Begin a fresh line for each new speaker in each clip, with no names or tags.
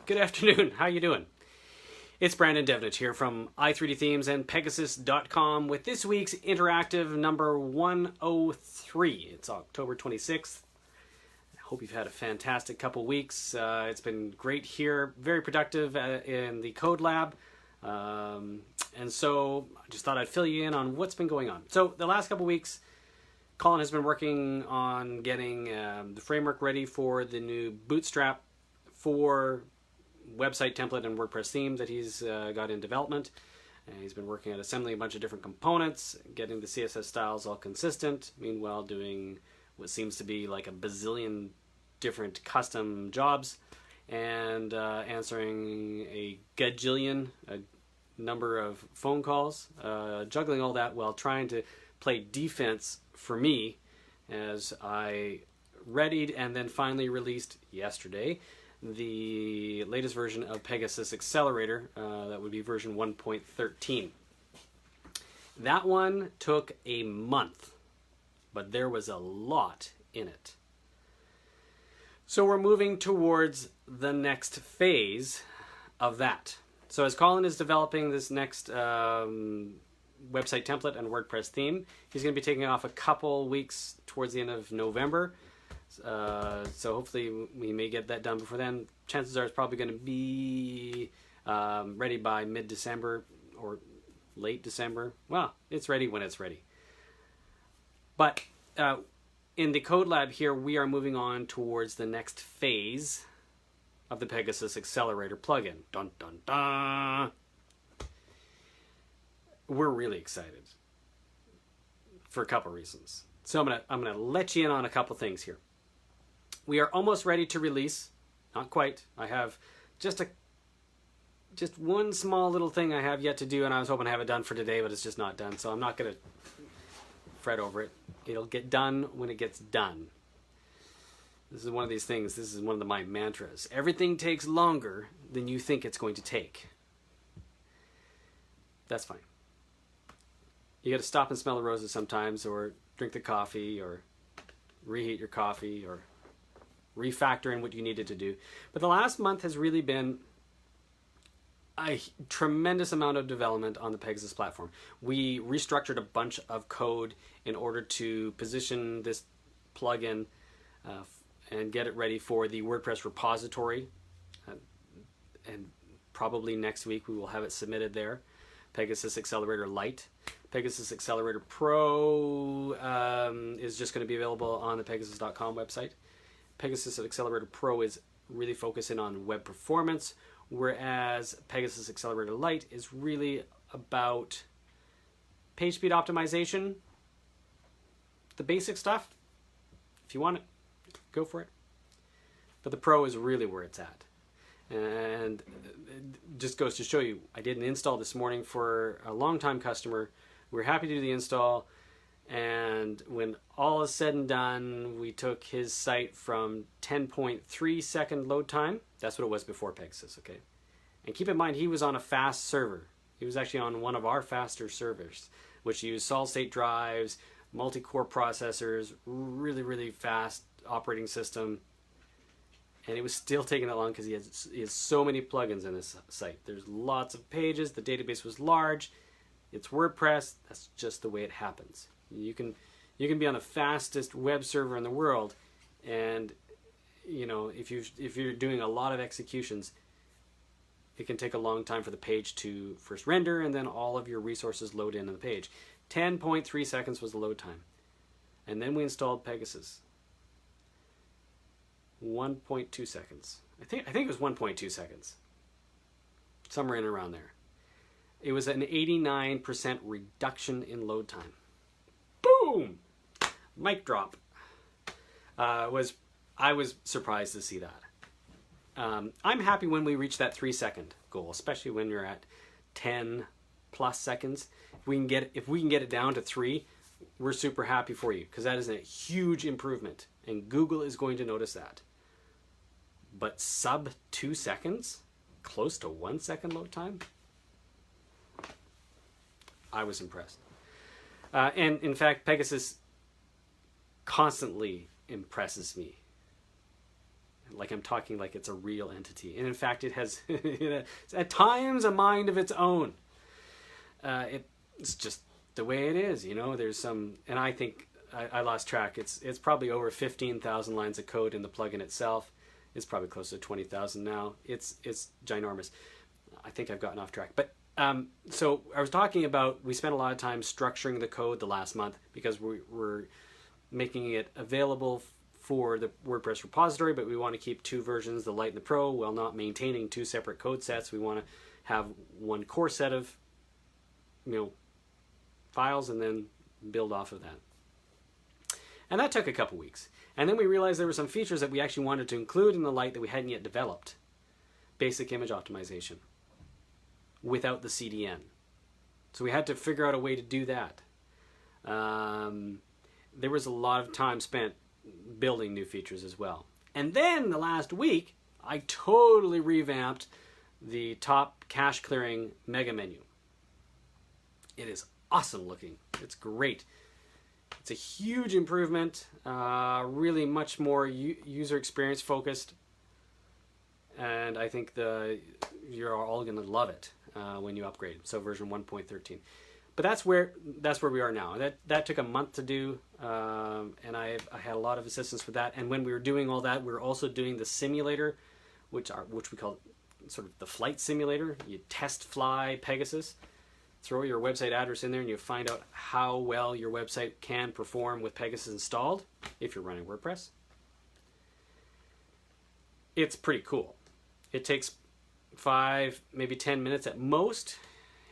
Good afternoon. How you doing? It's Brandon Devnich here from i3D Themes and Pegasus.com with this week's interactive number 103. It's October 26th. I hope you've had a fantastic couple weeks. It's been great here, very productive in the Code Lab. And so I just thought I'd fill you in on what's been going on. So the last couple weeks, Colin has been working on getting the framework ready for the new Bootstrap 4 website template and WordPress theme that he's got in development. And he's been working at assembling a bunch of different components, getting the CSS styles all consistent, meanwhile doing what seems to be like a bazillion different custom jobs, and answering a gajillion, a number of phone calls, juggling all that while trying to play defense for me as I readied and then finally released yesterday the latest version of Pegasus Accelerator, that would be version 1.13. That one took a month, but there was a lot in it. So we're moving towards the next phase of that. So as Colin is developing this next website template and WordPress theme, he's going to be taking off a couple weeks towards the end of November. So hopefully we may get that done before then. Chances are it's probably going to be ready by mid-December or late December. Well, it's ready when it's ready. But in the Code Lab here, we are moving on towards the next phase of the Pegasus Accelerator plugin. Dun, dun, dun. We're really excited for a couple reasons. So I'm gonna let you in on a couple things here. We are almost ready to release. Not quite. I have just one small little thing I have yet to do, and I was hoping to have it done for today, but it's just not done. So I'm not going to fret over it. It'll get done when it gets done. This is one of these things. This is one of my mantras. Everything takes longer than you think it's going to take. That's fine. You got to stop and smell the roses sometimes, or drink the coffee, or reheat your coffee, or refactor in what you needed to do. But the last month has really been a tremendous amount of development on the Pegasus platform. We restructured a bunch of code in order to position this plugin and get it ready for the WordPress repository. And probably next week we will have it submitted there. Pegasus Accelerator Lite. Pegasus Accelerator Pro is just going to be available on the Pegasus.com website. Pegasus Accelerator Pro is really focusing on web performance, whereas Pegasus Accelerator Lite is really about page speed optimization, the basic stuff. If you want it, go for it. But the Pro is really where it's at. And it just goes to show you, I did an install this morning for a long-time customer. We were happy to do the install. And when all is said and done, we took his site from 10.3 second load time. That's what it was before Pegasus, okay? And keep in mind, he was on a fast server. He was actually on one of our faster servers, which used solid-state drives, multi-core processors, really, really fast operating system. And it was still taking that long because he has so many plugins in his site. There's lots of pages. The database was large. It's WordPress. That's just the way it happens. You can be on the fastest web server in the world, and you know, if you're doing a lot of executions, it can take a long time for the page to first render and then all of your resources load into the page. 10.3 seconds was the load time. And then we installed Pegasus. 1.2 seconds. I think it was 1.2 seconds. Somewhere in around there. It was an 89% reduction in load time. Boom! Mic drop. I was surprised to see that. I'm happy when we reach that 3-second goal, especially when you're at 10 plus seconds. If we can get it down to 3, we're super happy for you, because that is a huge improvement, and Google is going to notice that. But sub 2 seconds, close to 1 second load time, I was impressed. And in fact, Pegasus constantly impresses me. like I'm talking like it's a real entity. And in fact, it has it's at times a mind of its own. It's just the way it is, you know. There's some, and I think I lost track. It's probably over 15,000 lines of code in the plugin itself. It's probably close to 20,000 now. It's ginormous. I think I've gotten off track. But so I was talking about, we spent a lot of time structuring the code the last month because we're making it available for the WordPress repository, but we want to keep two versions, the Lite and the Pro, while not maintaining two separate code sets. We want to have one core set of, you know, files and then build off of that. And that took a couple weeks. And then we realized there were some features that we actually wanted to include in the Lite that we hadn't yet developed. Basic image optimization without the CDN. So we had to figure out a way to do that. There was a lot of time spent building new features as well. And then the last week, I totally revamped the top cache clearing mega menu. It is awesome looking. It's great. It's a huge improvement, really much more user experience focused, and I think you're all going to love it when you upgrade. So version 1.13. But that's where we are now. That took a month to do, and I had a lot of assistance for that. And when we were doing all that, we were also doing the simulator, which we call sort of the flight simulator. You test fly Pegasus. Throw your website address in there and you find out how well your website can perform with Pegasus installed if you're running WordPress. It's pretty cool. It takes 5, maybe 10 minutes at most,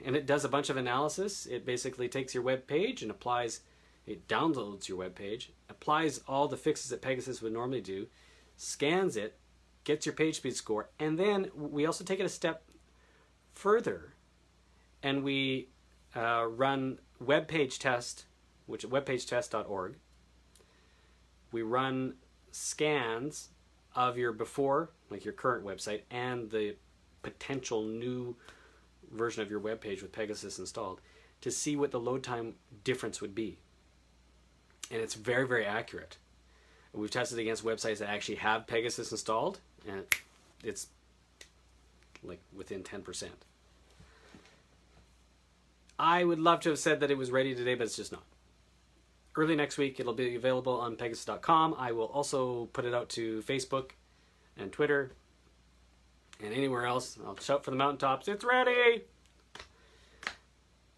and it does a bunch of analysis. It basically takes your web page and it downloads your web page, applies all the fixes that Pegasus would normally do, scans it, gets your page speed score, and then we also take it a step further. And we run web page test, which is webpagetest.org. We run scans of your before, like your current website, and the potential new version of your web page with Pegasus installed to see what the load time difference would be. And it's very, very accurate. We've tested against websites that actually have Pegasus installed, and it's like within 10%. I would love to have said that it was ready today, but it's just not. Early next week, it'll be available on Pegasus.com. I will also put it out to Facebook and Twitter and anywhere else. I'll shout from the mountaintops, it's ready!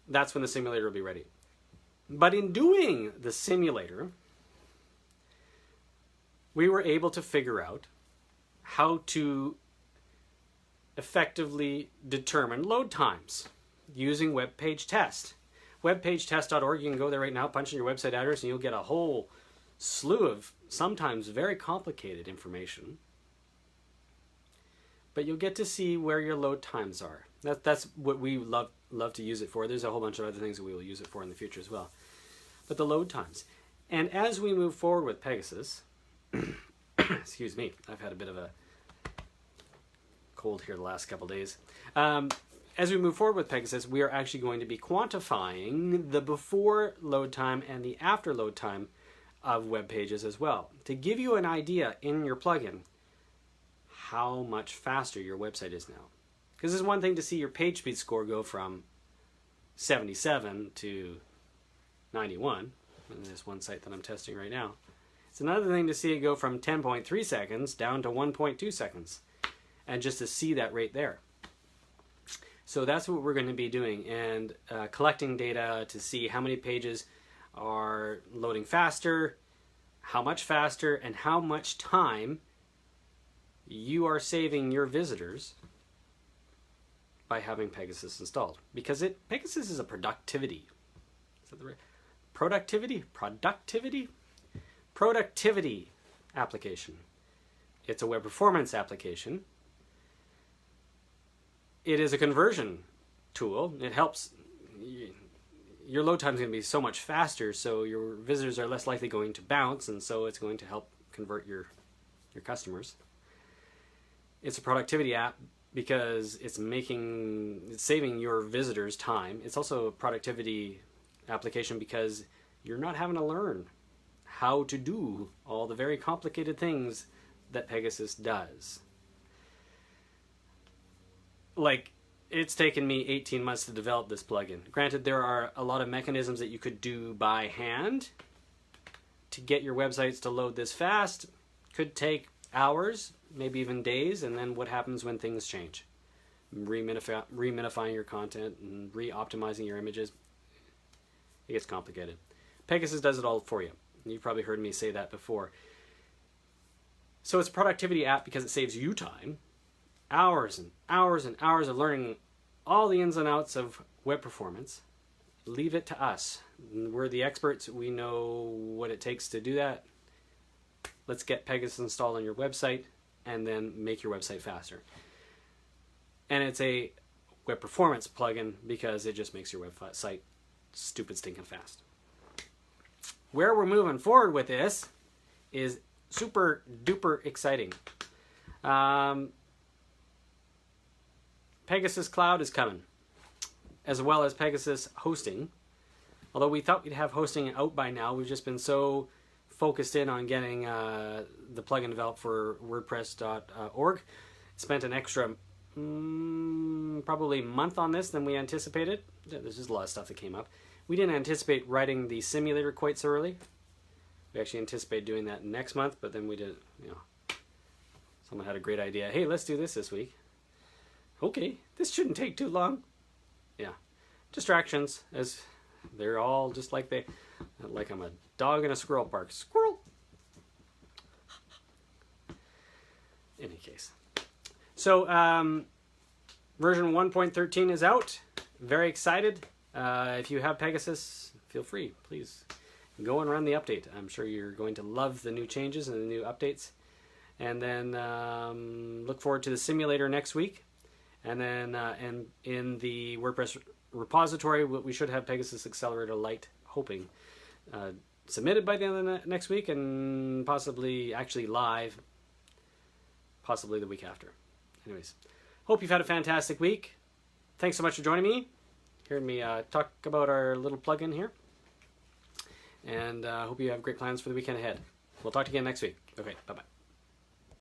That's when the simulator will be ready. But in doing the simulator, we were able to figure out how to effectively determine load times using Web Page Test. Webpagetest.org, you can go there right now, punch in your website address, and you'll get a whole slew of sometimes very complicated information. But you'll get to see where your load times are. That's what we love to use it for. There's a whole bunch of other things that we will use it for in the future as well. But the load times. And as we move forward with Pegasus, excuse me, I've had a bit of a cold here the last couple days. As we move forward with Pegasus, we are actually going to be quantifying the before load time and the after load time of web pages as well, to give you an idea in your plugin how much faster your website is now. Because it's one thing to see your page speed score go from 77 to 91, and there's one site that I'm testing right now. It's another thing to see it go from 10.3 seconds down to 1.2 seconds, and just to see that rate there. So that's what we're going to be doing, and collecting data to see how many pages are loading faster, how much faster, and how much time you are saving your visitors by having Pegasus installed. Because Pegasus is a productivity. Is that the right? Productivity application. It's a web performance application. It is a conversion tool. It helps. Your load time is going to be so much faster, so your visitors are less likely going to bounce, and so it's going to help convert your customers. It's a productivity app because it's saving your visitors time. It's also a productivity application because you're not having to learn how to do all the very complicated things that Pegasus does. Like, it's taken me 18 months to develop this plugin. Granted, there are a lot of mechanisms that you could do by hand to get your websites to load this fast. Could take hours, maybe even days, and then what happens when things change? Reminifying your content and re-optimizing your images. It gets complicated. Pegasus does it all for you. You've probably heard me say that before. So it's a productivity app because it saves you time. Hours and hours and hours of learning all the ins and outs of web performance. Leave it to us. We're the experts. We know what it takes to do that. Let's get Pegasus installed on your website and then make your website faster. And it's a web performance plugin because it just makes your website stupid stinking fast. Where we're moving forward with this is super duper exciting. Pegasus Cloud is coming, as well as Pegasus Hosting. Although we thought we'd have hosting out by now, we've just been so focused in on getting the plugin developed for WordPress.org. Spent an extra probably month on this than we anticipated. There's just a lot of stuff that came up. We didn't anticipate writing the simulator quite so early. We actually anticipated doing that next month, but then we did, someone had a great idea. Hey, let's do this week. Okay, this shouldn't take too long. Yeah, distractions, as they're all just like I'm a dog in a squirrel park. Squirrel! In any case. So, version 1.13 is out. Very excited. If you have Pegasus, feel free. Please go and run the update. I'm sure you're going to love the new changes and the new updates. And then look forward to the simulator next week. And then and in the WordPress repository, we should have Pegasus Accelerator Lite, hoping, submitted by the end of next week and possibly actually live, possibly the week after. Anyways, hope you've had a fantastic week. Thanks so much for joining me, hearing me talk about our little plugin here. And hope you have great plans for the weekend ahead. We'll talk to you again next week. Okay, bye-bye.